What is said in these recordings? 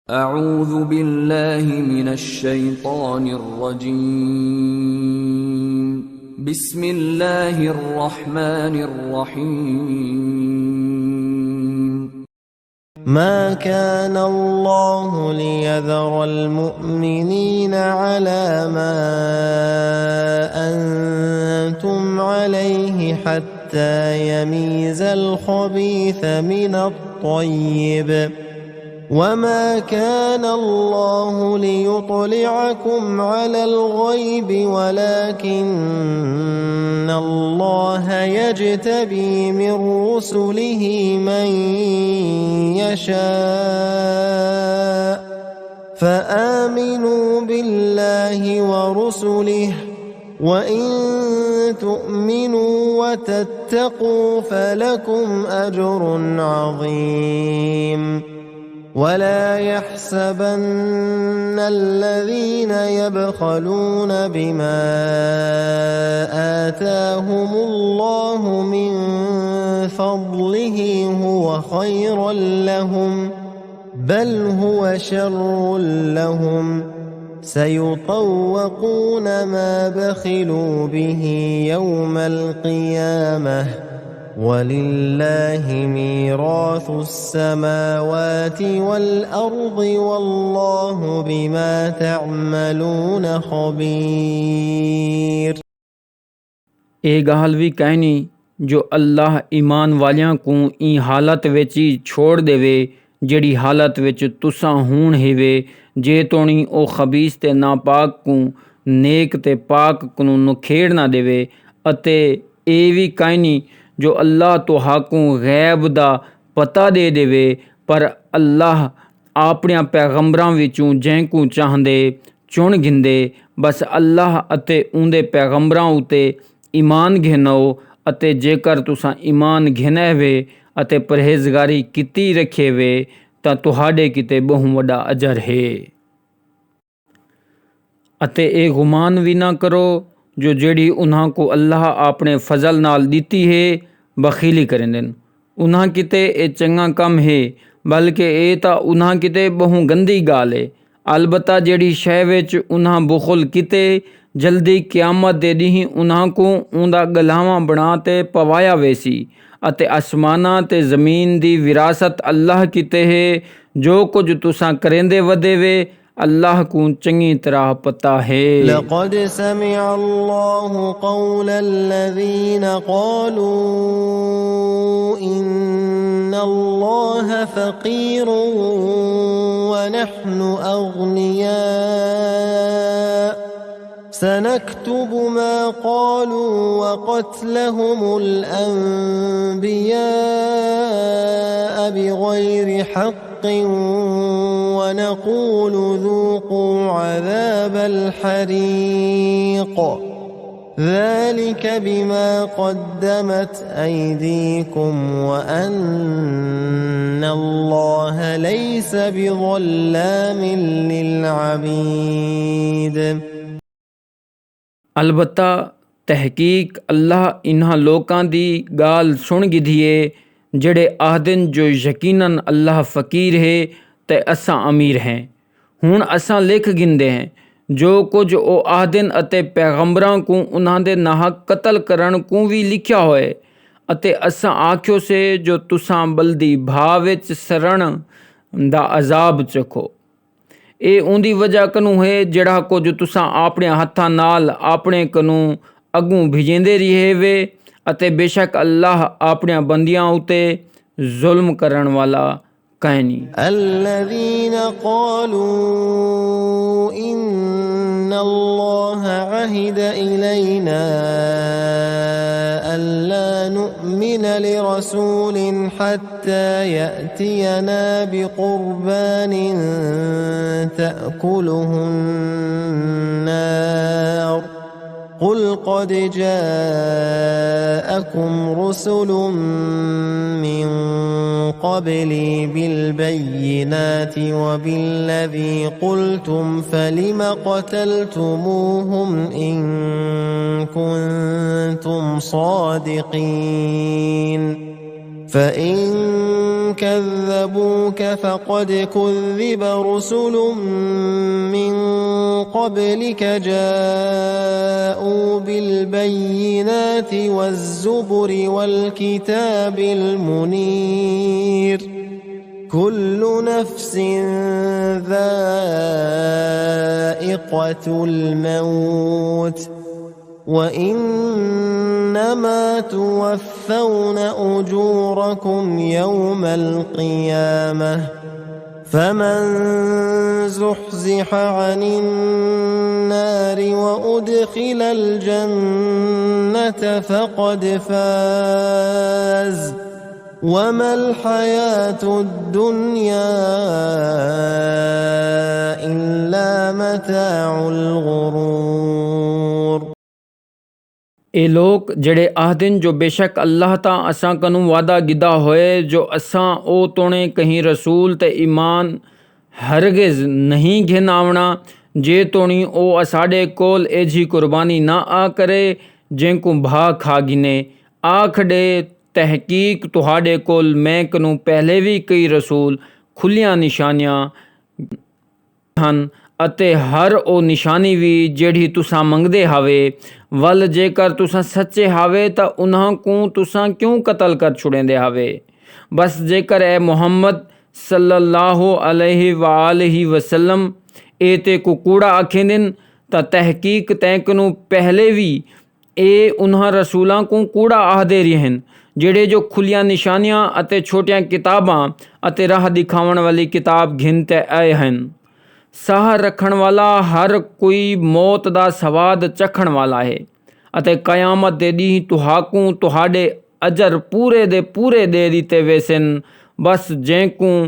أعوذ بالله من الشيطان الرجيم. بسم الله الرحمن الرحيم. ما كان الله ليذر المؤمنين على ما أنتم عليه حتى يميز الخبيث من الطيب، وما كان الله ليطلعكم على الغيب ولكن الله يجتبي من رسله من يشاء، فآمنوا بالله ورسله، وإن تؤمنوا وتتقوا فلكم أجر عظيم. ولا يحسبن الذين يبخلون بما آتاهم الله من فضله هو خيرا لهم، بل هو شر لهم، سيطوقون ما بخلوا به يوم القيامة، ولله ميراث السماوات والأرض والله بما تعملون خبير। ਇਹ ਗੱਲ ਵੀ ਕਹਿਣੀ ਜੋ ਅੱਲਾਹ ਈਮਾਨ ਵਾਲਿਆਂ ਨੂੰ ਇਹ ਹਾਲਤ ਵਿੱਚ ਹੀ ਛੋੜ ਦੇਵੇ ਜਿਹੜੀ ਹਾਲਤ ਵਿੱਚ ਤੁਸਾਂ ਹੁਣ ਹੈਵੇ, ਜੇ ਤੋਣੀ ਉਹ ਖਬੀਸ ਤੇ ਨਾਪਾਕ ਨੂੰ ਨੇਕ ਤੇ ਪਾਕ ਨੂੰ ਨਖੇੜ ਨਾ ਦੇਵੇ। ਅਤੇ ਇਹ ਵੀ ਕਹਿਣੀ ਜੋ ਅੱਲਾਹ ਤੁਹਾਨੂੰ ਗੈਬ ਦਾ ਪਤਾ ਦੇ ਦੇਵੇ, ਪਰ ਅੱਲਾਹ ਆਪਣਿਆਂ ਪੈਗੰਬਰਾਂ ਵਿੱਚੋਂ ਜਿਹਨੂੰ ਚਾਹੁੰਦੇ ਚੁਣ ਗਿੰਦੇ। ਬਸ ਅੱਲਾਹ ਅਤੇ ਉਹਦੇ ਪੈਗੰਬਰਾਂ ਉੱਤੇ ਈਮਾਨ ਘਿਨਾਓ, ਅਤੇ ਜੇਕਰ ਤੁਸਾਂ ਈਮਾਨ ਘਿਨਾਏ ਵੇ ਅਤੇ ਪਰਹੇਜ਼ਗਾਰੀ ਕੀਤੀ ਰੱਖੇ ਵੇ ਤਾਂ ਤੁਹਾਡੇ ਕਿਤੇ ਬਹੁਤ ਵੱਡਾ ਅਜਰ ਹੈ। ਅਤੇ ਇਹ ਗੁਮਾਨ ਵੀ ਨਾ ਕਰੋ ਜੋ ਜਿਹੜੀ ਉਹਨਾਂ ਕੋ ਅੱਲਾਹ ਆਪਣੇ ਫਜ਼ਲ ਨਾਲ ਦਿੱਤੀ ਹੈ ਬਖੀਲੀ ਕਰਦੇ ਨੇ। ਉਹਨਾਂ ਕਿਤੇ ਇਹ ਚੰਗਾ ਕੰਮ ਹੈ, ਬਲਕਿ ਇਹ ਤਾਂ ਉਹਨਾਂ ਕਿਤੇ ਬਹੁਤ ਗੰਦੀ ਗੱਲ ਹੈ। ਅਲਬਤਾ ਜਿਹੜੀ ਸ਼ੈ ਵਿੱਚ ਉਹਨਾਂ ਬਖਲ ਕੀਤੇ ਜਲਦੀ ਕਿਆਮਤ ਦੇ ਦਿਨ ਉਹਨਾਂ ਕੋ ਉਹਦਾ ਗਲਾਵਾਂ ਬਣਾ ਤੇ ਪਵਾਇਆ ਵੇ ਸੀ। ਅਤੇ ਅਸਮਾਨਾਂ ਤੇ ਜ਼ਮੀਨ ਦੀ ਵਿਰਾਸਤ ਅੱਲਾਹ ਕਿਤੇ ਹੈ। ਜੋ ਕੁਝ ਤੁਸਾਂ ਕਰੇਂਦੇ ਵਧੇ ਵੇ अल्लाह को चंगी तरह पता है। लक़द समिअ अल्लाहु क़ौल الذين قالوا إن الله فقير ونحن أغنياء، سنكتب ما قالوا وقتلهم الأنبياء بغير حق ونقول ذوقوا عذاب الحريق، ذلك بما قدمت أيديكم وأن الله ليس بظلام للعبيد۔ अलबत्ता तहकीक अल्लाह इन्हां लोकां दी गाल सुन गिधिए ਜਿਹੜੇ ਆਖਦਨ ਜੋ ਯਕੀਨਨ ਅੱਲਾਹ ਫਕੀਰ ਹੈ ਤੇ ਅਸਾਂ ਅਮੀਰ ਹੈ। ਹੁਣ ਅਸਾਂ ਲਿਖ ਗਿੰਦੇ ਹਾਂ ਜੋ ਕੁਝ ਉਹ ਆਖਦਨ ਅਤੇ ਪੈਗੰਬਰਾਂ ਨੂੰ ਉਹਨਾਂ ਦੇ ਨਾਹਕ ਕਤਲ ਕਰਨ ਨੂੰ ਵੀ ਲਿਖਿਆ ਹੋਏ। ਅਤੇ ਅਸਾਂ ਆਖਿਓ ਸੇ ਜੋ ਤੁਸਾਂ ਬਲਦੀ ਭਾਵ ਵਿੱਚ ਸਰਣ ਦਾ ਅਜ਼ਾਬ ਚਖੋ। ਇਹ ਉਹਦੀ ਵਜ੍ਹਾ ਕਨੂੰ ਹੈ ਜਿਹੜਾ ਕੁਝ ਤੁਸਾਂ ਆਪਣੇ ਹੱਥਾਂ ਨਾਲ ਆਪਣੇ ਕਨੂੰ ਅੱਗੋਂ ਭਿਜੇਂਦੇ ਰਹੇ ਵੇ। ਅਤੇ ਬੇਸ਼ੱਕ ਅੱਲਾਹ ਆਪਣਿਆਂ ਬੰਦਿਆਂ ਉਤੇ ਜ਼ੁਲਮ ਕਰਨ ਵਾਲਾ ਕਾਇ ਨਹੀਂ। الذين قالوا إن الله عهد إلينا ألا نؤمن لرسول حتى يأتينا بقربان تأكله النار، قل قد جاءكم رسل من قبلي بالبينات وبالذي قلتم فلم قتلتموهم إن كنتم صادقين، فإن كذبوك فقد كذب رسل من قبلك جاءوا بالبينات والزبر والكتاب المنير كل نفس ذائقة الموت وإنما توفون أجوركم يوم القيامة فمن زحزح عن النار وأدخل الجنة فقد فاز وما الحياة الدنيا إلا متاع الغرور ਇਹ ਲੋਕ ਜਿਹੜੇ ਆਖਦਨ ਜੋ ਬੇਸ਼ੱਕ ਅੱਲਾਹ ਤਾਂ ਅਸਾਂ ਕਨੂੰ ਵਾਦਾ ਗਿਦਾ ਹੋਏ ਜੋ ਅਸਾਂ ਉਹ ਤੋਣੇ ਕਹੀਂ ਰਸੂਲ ਤੇ ਈਮਾਨ ਹਰਗਿਜ਼ ਨਹੀਂ ਘਿਨ ਆਵਣਾ ਜੇ ਤੋਣੀ ਉਹ ਸਾਡੇ ਕੋਲ ਇਹਜੀ ਕੁਰਬਾਨੀ ਨਾ ਆ ਕਰੇ ਜਿੰਕੂ ਭਾ ਖਾ ਗਿਨੇ ਆਖੜੇ ਤਹਿਕੀਕ ਤੁਹਾਡੇ ਕੋਲ ਮੈਂ ਕਨੂੰ ਪਹਿਲੇ ਵੀ ਕਈ ਰਸੂਲ ਖੁੱਲੀਆਂ ਨਿਸ਼ਾਨੀਆਂ ਹਨ ਅਤੇ ਹਰ ਉਹ ਨਿਸ਼ਾਨੀ ਵੀ ਜਿਹੜੀ ਤੁਸਾਂ ਮੰਗਦੇ ਹਾਵੇ ਵੱਲ ਜੇਕਰ ਤੁਸਾਂ ਸੱਚੇ ਹਾਵੇ ਤਾਂ ਉਨ੍ਹਾਂ ਨੂੰ ਤੁਸਾਂ ਕਿਉਂ ਕਤਲ ਕਰ ਛੁੜੇਂਦੇ ਹਾਵੇ ਬਸ ਜੇਕਰ ਇਹ ਮੁਹੰਮਦ ਸੱਲੱਲਾਹੁ ਅਲੈहि ਵਾਲਿhi ਵਸੱਲਮ ਇਹ ਤੇ ਕੂੜਾ ਆਖੇਂਦਨ ਤਾਂ ਤਹਿਕੀਕ ਤੈਂਕ ਨੂੰ ਪਹਿਲੇ ਵੀ ਇਹ ਉਨ੍ਹਾਂ ਰਸੂਲਾਂ ਨੂੰ ਕੂੜਾ ਆਖਦੇ ਰਹਿਣ ਜਿਹੜੇ ਜੋ ਖੁੱਲੀਆਂ ਨਿਸ਼ਾਨੀਆਂ ਅਤੇ ਛੋਟੀਆਂ ਕਿਤਾਬਾਂ ਅਤੇ ਰਾਹ ਦਿਖਾਉਣ ਵਾਲੀ ਕਿਤਾਬ ਘਿਨ ਤੇ ਆਏ ਹਨ ਸਾਹ ਰੱਖਣ ਵਾਲਾ ਹਰ ਕੋਈ ਮੌਤ ਦਾ ਸਵਾਦ ਚਖਣ ਵਾਲਾ ਹੈ ਅਤੇ ਕਿਆਮਤ ਦੇ ਦਿਨ ਤੁਹਾਨੂੰ ਤੁਹਾਡੇ ਅਜਰ ਪੂਰੇ ਦੇ ਪੂਰੇ ਦੇ ਦਿੱਤੇ ਵੇਸਨ ਬਸ ਜੈਂਕੂ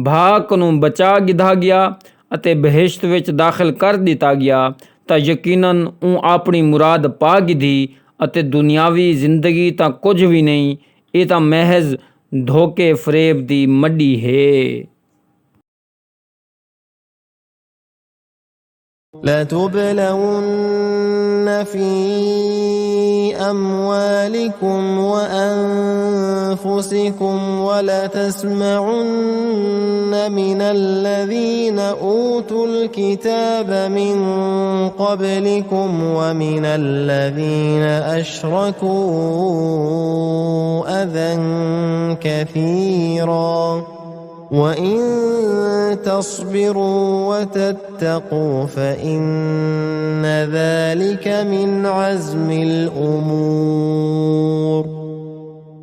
ਭਾਕ ਨੂੰ ਬਚਾ ਗਿਧਾ ਗਿਆ ਅਤੇ ਬਹਿਸ਼ਤ ਵਿੱਚ ਦਾਖਲ ਕਰ ਦਿੱਤਾ ਗਿਆ ਤਾਂ ਯਕੀਨਨ ਉਹ ਆਪਣੀ ਮੁਰਾਦ ਪਾ ਗਿਧੀ ਅਤੇ ਦੁਨਿਆਵੀ ਜ਼ਿੰਦਗੀ ਤਾਂ ਕੁਝ ਵੀ ਨਹੀਂ ਇਹ ਤਾਂ ਮਹਿਜ਼ ਧੋਖੇ ਫਰੇਬ ਦੀ ਮੱਡੀ ਹੈ لَتُبْلَوُنَّ فِي أَمْوَالِكُمْ وَأَنفُسِكُمْ وَلَتَسْمَعُنَّ مِنَ الَّذِينَ أُوتُوا الْكِتَابَ مِنْ قَبْلِكُمْ وَمِنَ الَّذِينَ أَشْرَكُوا أَذًى كَثِيرًا وَإِن تَصْبِرُوا وَتَتَّقُوا فَإِنَّ ذَلِكَ مِنْ عَزْمِ الْأُمُورِ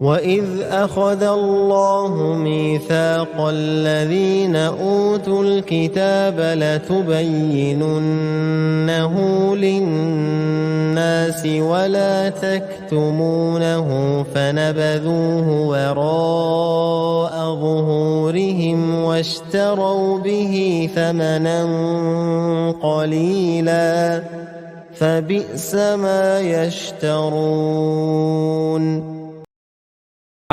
وَإِذْ أَخَذَ اللَّهُ مِيثَاقَ الَّذِينَ أُوتُوا الْكِتَابَ لَتُبَيِّنُنَّهُ لِلنَّاسِ وَلَا تَكْتُمُونَهُ فَنَبَذُوهُ وَرَاءَ ظُهُورِهِمْ وَاشْتَرَوْا بِهِ ثَمَنًا قَلِيلًا فَبِئْسَ مَا يَشْتَرُونَ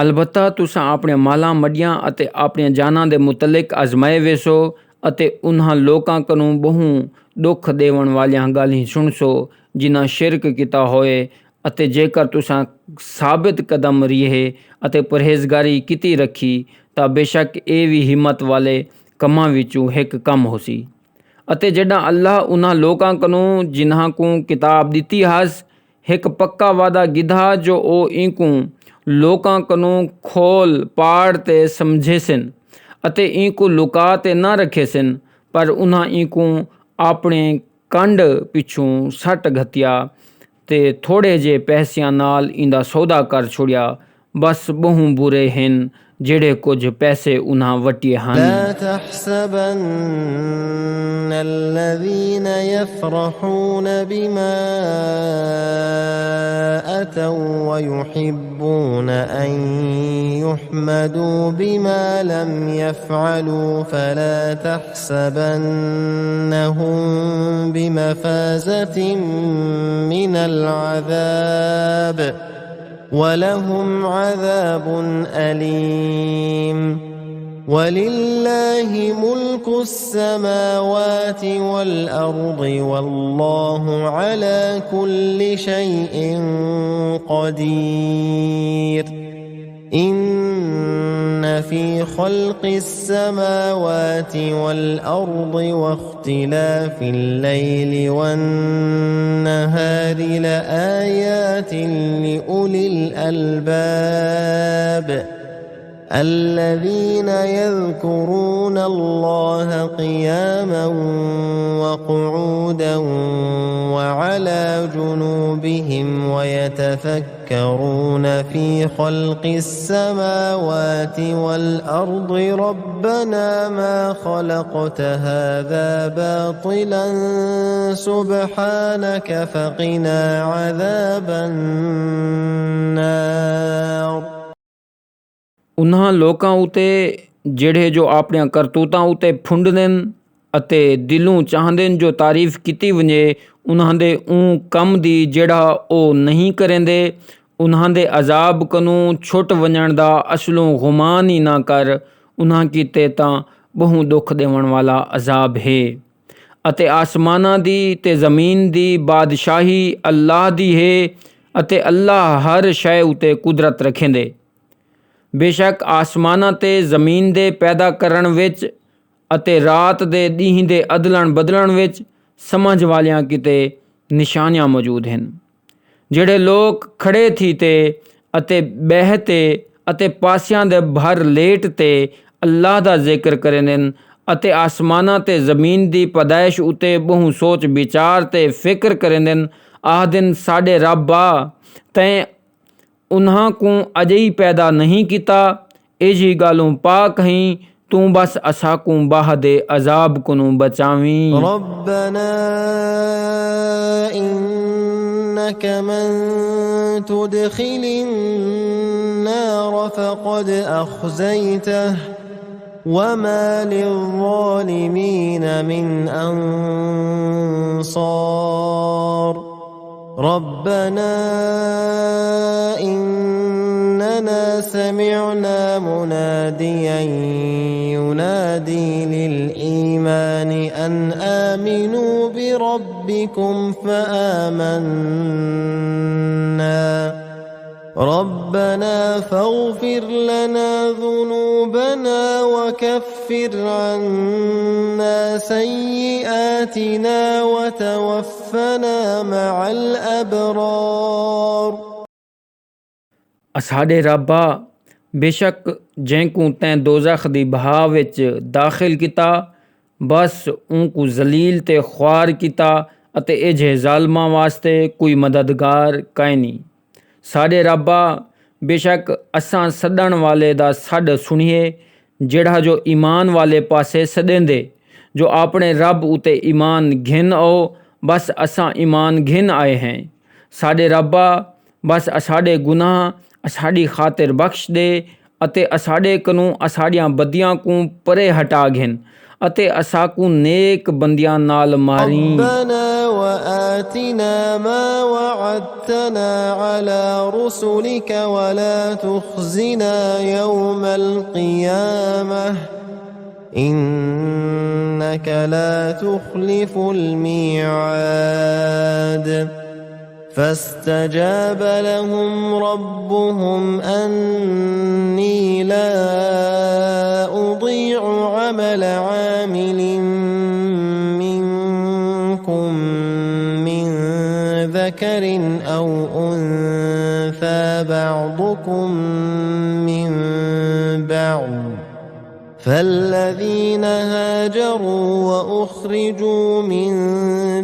ਅਲਬੱਤਾ ਤੁਸਾਂ ਆਪਣੇ ਮਾਲਾਂ ਮੱਡੀਆਂ ਅਤੇ ਆਪਣੀਆਂ ਜਾਨਾਂ ਦੇ ਮੁਤਲਕ ਅਜ਼ਮਾਏ ਵੇਸੋ ਅਤੇ ਉਨ੍ਹਾਂ ਲੋਕਾਂ ਕਨੂੰ ਬਹੁ ਦੁੱਖ ਦੇਵਣ ਵਾਲੀਆਂ ਗੱਲਾਂ ਸੁਣਸੋ ਜਿਨ੍ਹਾਂ ਸ਼ਿਰਕ ਕੀਤਾ ਹੋਏ ਅਤੇ ਜੇਕਰ ਤੁਸਾਂ ਸਾਬਿਤ ਕਦਮ ਰਹੇ ਅਤੇ ਪਰਹੇਜ਼ਗਾਰੀ ਕੀਤੀ ਰੱਖੀ ਤਾਂ ਬੇਸ਼ੱਕ ਇਹ ਵੀ ਹਿੰਮਤ ਵਾਲੇ ਕੰਮਾਂ ਵਿੱਚੋਂ ਇੱਕ ਕੰਮ ਹੋਸੀ ਅਤੇ ਜਿਹੜਾ ਅੱਲਾਹ ਉਨ੍ਹਾਂ ਲੋਕਾਂ ਕਨੂੰ ਜਿਨ੍ਹਾਂ ਨੂੰ ਕਿਤਾਬ ਦਿੱਤੀ ਹਸ ਇੱਕ ਪੱਕਾ ਵਾਦਾ ਗਿਧਾ ਜੋ ਉਹ ਇੰਕੂ ਲੋਕਾਂ ਕਨੂੰ ਖੋਲ ਪਾੜ ਤੇ ਸਮਝੇ ਸਨ ਅਤੇ ਇੰਕੂ ਲੁਕਾ ਤੇ ਨਾ ਰੱਖੇ ਸਨ ਪਰ ਉਨ੍ਹਾਂ ਇੰਕੂ ਆਪਣੇ ਕੰਡ ਪਿੱਛੋਂ ਸੱਟ ਘਤਿਆ ਤੇ ਥੋੜੇ ਜਿਹੇ ਪੈਸਿਆਂ ਨਾਲ ਇੰਦਾ ਸੌਦਾ ਕਰ ਛੁੜਿਆ ਬਸ ਬਹੁ ਬੁਰੇ ਹਨ ਜਿਹੜੇ ਕੁਝ ਪੈਸੇ ਉਨ੍ਹਾਂ ਵਟੇ ਹਨ لا تحسبن الذين يفرحون بما أتوا ويحبون أن يحمدوا بما لم يفعلوا فلا تحسبنهم بمفازة من العذاب وَلَهُمْ عَذَابٌ أَلِيمٌ وَلِلَّهِ مُلْكُ السَّمَاوَاتِ وَالْأَرْضِ وَاللَّهُ عَلَى كُلِّ شَيْءٍ قَدِيرٌ في خلق السماوات والأرض واختلاف الليل والنهار لآيات لأولي الألباب الذين يذكرون الله قياما وقعودا وعلى جنوبهم ويتفكرون في خلق السماوات والأرض ربنا ما خلقت هذا باطلا سبحانك فقنا عذاب النار। ਉਹਨਾਂ ਲੋਕਾਂ ਉਤੇ ਜਿਹੜੇ ਜੋ ਆਪਣੀਆਂ ਕਰਤੂਤਾਂ ਉਤੇ ਫੁੰਡਦੇ ਨੇ ਅਤੇ ਦਿਲੋਂ ਚਾਹੁੰਦੇ ਨੇ ਜੋ ਤਾਰੀਫ ਕੀਤੀ ਵञे ਉਹਨਾਂ ਦੇ ਉਹ ਕੰਮ ਦੀ ਜਿਹੜਾ ਉਹ ਨਹੀਂ ਕਰੇਂਦੇ ਉਹਨਾਂ ਦੇ ਅਜ਼ਾਬ ਕਨੂੰ ਛੁੱਟ ਵञण ਦਾ ਅਸਲੋਂ ਗੁਮਾਨ ਹੀ ਨਾ ਕਰ ਉਹਨਾਂ ਕੀਤੇ ਤਾਂ ਬਹੁ ਦੁੱਖ ਦੇਵਣ ਵਾਲਾ ਅਜ਼ਾਬ ਹੈ। ਅਤੇ ਆਸਮਾਨਾਂ ਦੀ ਤੇ ਜ਼ਮੀਨ ਦੀ ਬਾਦਸ਼ਾਹੀ ਅੱਲਾਹ ਦੀ ਹੈ ਅਤੇ ਅੱਲਾਹ ਹਰ ਸ਼ੈ ਉਤੇ ਕੁਦਰਤ ਰੱਖੇਂਦੇ। ਬੇਸ਼ੱਕ ਆਸਮਾਨਾਂ ਤੇ ਜ਼ਮੀਨ ਦੇ ਪੈਦਾ ਕਰਨ ਵਿੱਚ ਅਤੇ ਰਾਤ ਦੇ ਡੀਂਹ ਦੇ ਅਦਲਣ ਬਦਲਣ ਵਿੱਚ ਸਮਝ ਵਾਲਿਆਂ ਕਿਤੇ ਨਿਸ਼ਾਨੀਆਂ ਮੌਜੂਦ ਹਨ। ਜਿਹੜੇ ਲੋਕ ਖੜੇ ਥੀ ਤੇ ਅਤੇ ਬਹਿ ਤੇ ਅਤੇ ਪਾਸਿਆਂ ਦੇ ਭਰ ਲੇਟ ਤੇ ਅੱਲਾਹ ਦਾ ਜ਼ਿਕਰ ਕਰਦੇ ਨੇ ਅਤੇ ਆਸਮਾਨਾਂ ਤੇ ਜ਼ਮੀਨ ਦੀ ਪੈਦਾਇਸ਼ ਉਤੇ ਬਹੁ ਸੋਚ ਵਿਚਾਰ ਤੇ ਫਿਕਰ ਕਰਦੇ ਨੇ ਆਖਦੇ ਨੇ ਸਾਡੇ ਰੱਬ ਆ ਤੈਂ उन्हां को अजई पैदा नहीं किता एजी गालों पा कहीं तू बस असा को बाह दे अजाब को बचावी। रब्बना इन्नक मन तुदखिलिन नार फक़द अख़ज़यतह वमा लिज़्ज़ालिमीन मिन अंसार। ربنا إننا سمعنا مناديا ينادي للإيمان أن آمنوا بربكم فآمنا ربنا فاغفر لنا ذنوبنا وكفر عنا سيئاتنا وتوفنا مع الأبرار। असाडे रब्बा बेशक जैंकू तैं दोज़ख दी बहा विच दाखिल किता बस उनको जलील ते ख्वार किता अते इजे ज़ालमां वास्ते कोई मददगार काई नहीं। साडे रब्बा बेशक असां सदण वाले दा सड सुनिए जेड़ा जो ईमान वाले पासे सदेंदे जो अपने रब उते ईमान घिन आओ बस असां ईमान घिन आए हैं। साडे रब्बा बस असाडे गुनाह असाडी खातिर बख्श दे अते असाडे कनू असाडियां बदियां को परे हटा घिन अते असा को नेक बंदियां नाल मारी। रब्बना व आतिना मा वअदतना अला रुसुलिक व ला तुखजिना यौमल क़ियामह इन्नक ला तुखलिफुल मिआद। فاستجاب لهم ربهم أني لا أضيع عمل عامل منكم من ذكر أو أنثى بعضكم من بعض فالذين هاجروا وأخرجوا من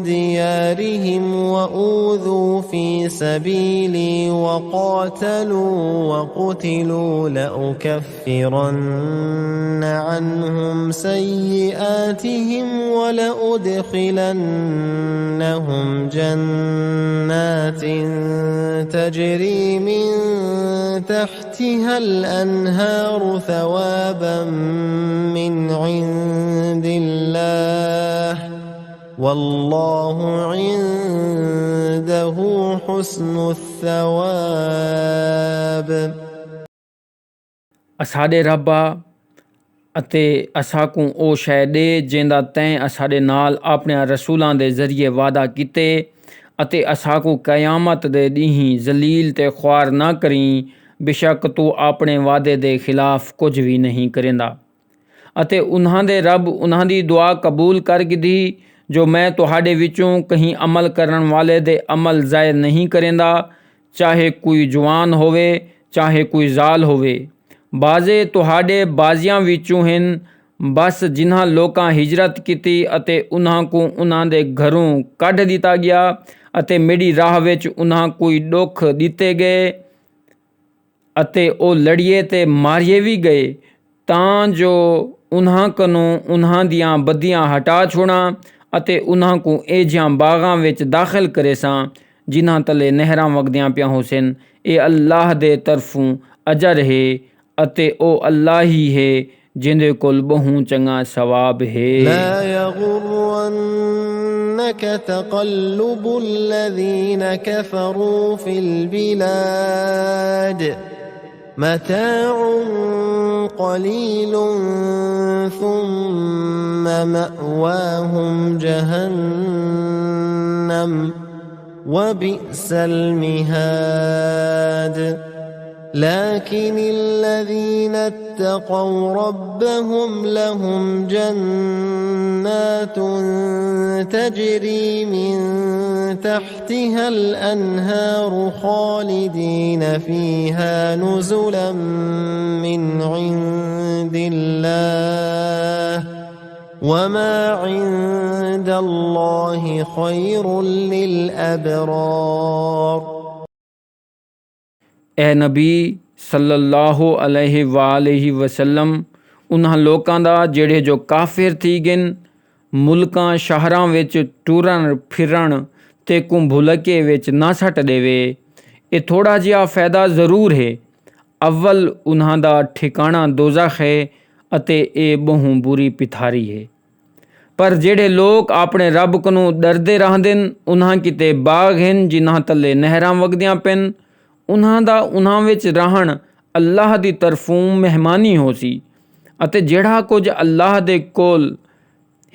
ديارهم وأوذوا في سبيلي وقاتلوا وقتلوا لأكفرن عنهم سيئاتهم ولأدخلنهم جنات تجري من تحتها الأنهار ثوابا من عند الله والله عنده حسن الثواب। असाडे रब्बा ਅਤੇ ਅਸਾਂ को ਉਹ ਸ਼ੈ ਦੇ ਜਿੰਦਾ ਤੈਂ ਅਸਾਡੇ ਨਾਲ ਆਪਣੇ ਰਸੂਲਾਂ ਦੇ ਜ਼ਰੀਏ ਵਾਅਦਾ ਕੀਤੇ ਅਤੇ ਅਸਾਂ को क़यामत ਦੇ ॾींहुं ज़लील ते ख्वार ना करी ਬੇਸ਼ੱਕ ਤੂੰ ਆਪਣੇ ਵਾਅਦੇ ਦੇ ਖਿਲਾਫ ਕੁਝ ਵੀ ਨਹੀਂ ਕਰੇਂਦਾ। ਅਤੇ ਉਹਨਾਂ ਦੇ ਰੱਬ ਉਹਨਾਂ ਦੀ ਦੁਆ ਕਬੂਲ ਕਰ ਗਿਦੀ ਜੋ ਮੈਂ ਤੁਹਾਡੇ ਵਿੱਚੋਂ ਕਹੀਂ ਅਮਲ ਕਰਨ ਵਾਲੇ ਦੇ ਅਮਲ ਜ਼ਾਇਰ ਨਹੀਂ ਕਰੇਂਦਾ, ਚਾਹੇ ਕੋਈ ਜਵਾਨ ਹੋਵੇ ਚਾਹੇ ਕੋਈ ਜ਼ਾਲ ਹੋਵੇ। ਬਾਜ਼ੇ ਤੁਹਾਡੇ ਬਾਜ਼ੀਆਂ ਵਿੱਚੋਂ ਹਨ, ਬਸ ਜਿਨ੍ਹਾਂ ਲੋਕਾਂ ਹਿਜਰਤ ਕੀਤੀ ਅਤੇ ਉਹਨਾਂ ਨੂੰ ਉਹਨਾਂ ਦੇ ਘਰੋਂ ਕੱਢ ਦਿੱਤਾ ਗਿਆ ਅਤੇ ਮੇਰੀ ਰਾਹ ਵਿੱਚ ਉਹਨਾਂ ਕੋਈ ਦੁੱਖ ਦਿੱਤੇ ਗਏ ਅਤੇ ਉਹ ਲੜੀਏ ਤੇ ਮਾਰੀਏ ਵੀ ਗਏ, ਤਾਂ ਜੋ ਉਹਨਾਂ ਕੋਲੋਂ ਉਹਨਾਂ ਦੀਆਂ ਬਦੀਆਂ ਹਟਾ ਛੋੜਾਂ ਅਤੇ ਉਹਨਾਂ ਨੂੰ ਇਹ ਜਿਹਾਂ ਬਾਗਾਂ ਵਿੱਚ ਦਾਖਲ ਕਰੇ ਸਾਂ ਜਿਨ੍ਹਾਂ ਤਲੇ ਨਹਿਰਾਂ ਵਗਦੀਆਂ ਪਿਆ ਹੋਸਨ। ਇਹ ਅੱਲਾਹ ਦੇ ਤਰਫੋਂ ਅਜਰ ਹੈ ਅਤੇ ਉਹ ਅੱਲਾਹ ਹੀ ਹੈ ਜਿੰਦੇ ਕੋਲ ਬਹੁ ਚੰਗਾ ਸਵਾਬ ਹੈ। لا يغرنك تقلب الذين كفروا في البلاد متاع قليل ثم مأواهم جهنم وبئس المهاد لكن الذين اتقوا ربهم لهم جنات تجري من تحتها الأنهار خالدين فيها نزلا من عند الله وما عند الله خير للأبرار۔ ਐ ਨਬੀ ਸੱਲੱਲਾਹੁ ਅਲੈਹਿ ਵਾਲੈਹਿ ਵਸੱਲਮ ਉਹਨਾਂ ਲੋਕਾਂ ਦਾ ਜਿਹੜੇ ਜੋ ਕਾਫਿਰ ਥੀ ਗਨ ਮੁਲਕਾਂ ਸ਼ਹਿਰਾਂ ਵਿੱਚ ਟੁਰਨ ਫਿਰਨ ਤੇ ਕੁੰਭੁਲਕੇ ਵਿੱਚ ਨਾ ਸੱਟ ਦੇਵੇ। ਇਹ ਥੋੜ੍ਹਾ ਜਿਹਾ ਫਾਇਦਾ ਜ਼ਰੂਰ ਹੈ। ਅਵਲ ਉਹਨਾਂ ਦਾ ਠਿਕਾਣਾ ਦੋਜ਼ਖ ਹੈ ਅਤੇ ਇਹ ਬਹੁ ਬੁਰੀ ਪਿਥਾਰੀ ਹੈ। ਪਰ ਜਿਹੜੇ ਲੋਕ ਆਪਣੇ ਰੱਬ ਕੋਲੋਂ ਡਰਦੇ ਰਹਿੰਦੇ ਨੇ ਉਹਨਾਂ ਕਿਤੇ ਬਾਗ ਹਨ ਜਿਨ੍ਹਾਂ ਥੱਲੇ ਨਹਿਰਾਂ ਵਗਦੀਆਂ ਪੈਣ, ਉਹਨਾਂ ਦਾ ਉਹਨਾਂ ਵਿੱਚ ਰਹਿਣ ਅੱਲਾਹ ਦੀ ਤਰਫੋਂ ਮਹਿਮਾਨੀ ਹੋ ਸੀ ਅਤੇ ਜਿਹੜਾ ਕੁਝ ਅੱਲਾਹ ਦੇ ਕੋਲ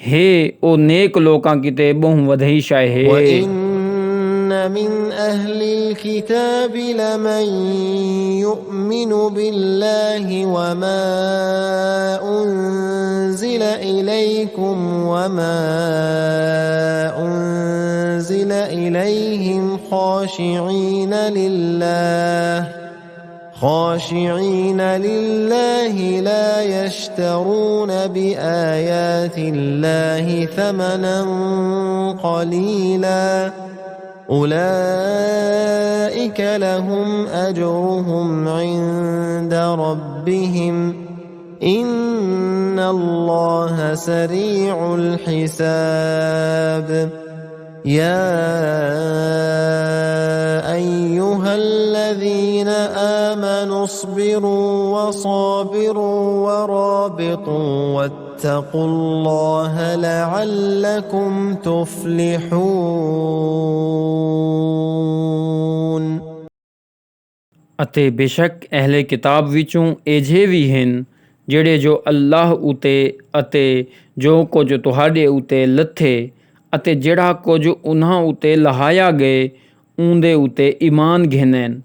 ਹੈ ਉਹ ਨੇਕ ਲੋਕਾਂ ਕਿਤੇ ਬਹੁ ਵਧਈ ਸ਼ਾਇ ਹੈ। وَإِنَّ مِنْ أَهْلِ الْكِتَابِ لَمَنْ يُؤْمِنُ بِاللَّهِ وَمَا أُنْزِلَ إِلَيْكُمْ وَمَا أُنْزِلَ إِلَيْهِمْ خاشعين لله لا يشترون بآيات الله ثمنا قليلا أولئك لهم أجرهم عند ربهم إن الله سريع الحساب۔ يا أيها الذين آمنوا اصبروا وصابروا ورابطوا واتقوا الله لعلكم تفلحون۔ ਅਤੇ ਬੇਸ਼ੱਕ ਅਹਿਲੇ ਕਿਤਾਬ ਵਿੱਚੋਂ ਅਜਿਹੇ ਵੀ ਹਨ ਜਿਹੜੇ ਜੋ ਅੱਲਾਹ ਉਤੇ ਅਤੇ ਜੋ ਕੁਝ ਤੁਹਾਡੇ ਉਤੇ ਲੱਥੇ ਅਤੇ ਜਿਹੜਾ ਕੁਝ ਉਹਨਾਂ ਉਤੇ ਲਹਾਇਆ ਗਏ ਉਹਦੇ ਉਤੇ ਈਮਾਨ ਘਿਨੈਨ।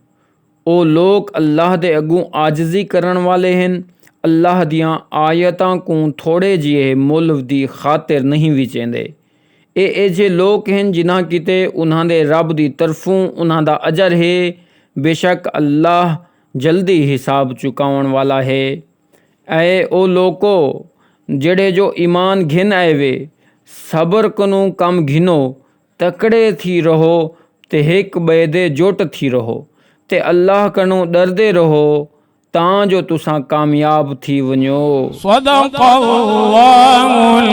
ਉਹ ਲੋਕ ਅੱਲਾਹ ਦੇ ਅੱਗੋਂ ਆਜਜ਼ੀ ਕਰਨ ਵਾਲੇ ਹਨ, ਅੱਲਾਹ ਦੀਆਂ ਆਇਤਾਂ ਨੂੰ ਥੋੜ੍ਹੇ ਜਿਹੇ ਮੁੱਲ ਦੀ ਖਾਤਰ ਨਹੀਂ ਵਿਚੇਂਦੇ। ਇਹ ਜਿਹੇ ਲੋਕ ਹਨ ਜਿਨ੍ਹਾਂ ਕਿਤੇ ਉਹਨਾਂ ਦੇ ਰੱਬ ਦੀ ਤਰਫੋਂ ਉਹਨਾਂ ਦਾ ਅਜਰ ਹੈ। ਬੇਸ਼ੱਕ ਅੱਲਾਹ ਜਲਦੀ ਹਿਸਾਬ ਚੁਕਾਉਣ ਵਾਲਾ ਹੈ। ਐ ਉਹ ਲੋਕੋ ਜਿਹੜੇ ਜੋ ਈਮਾਨ ਘਿਨ ਆਏ ਵੇ, ਸਬਰ ਕਨੂੰ ਕਮ ਘਿਨੋ, ਤਕੜੇ ਥੀ ਰਹੋ ਤੇ ਇੱਕ ॿिए ਦੇ ਜੁੱਟ ਥੀ ਰਹੋ ਤੇ ਅੱਲਾਹ ਕਨੂੰ ਡਰਦੇ ਰਹੋ ਤਾਂ ਜੋ ਤੁਸਾਂ ਕਾਮਯਾਬ ਥੀ वञो। सदक़ल्लाहुल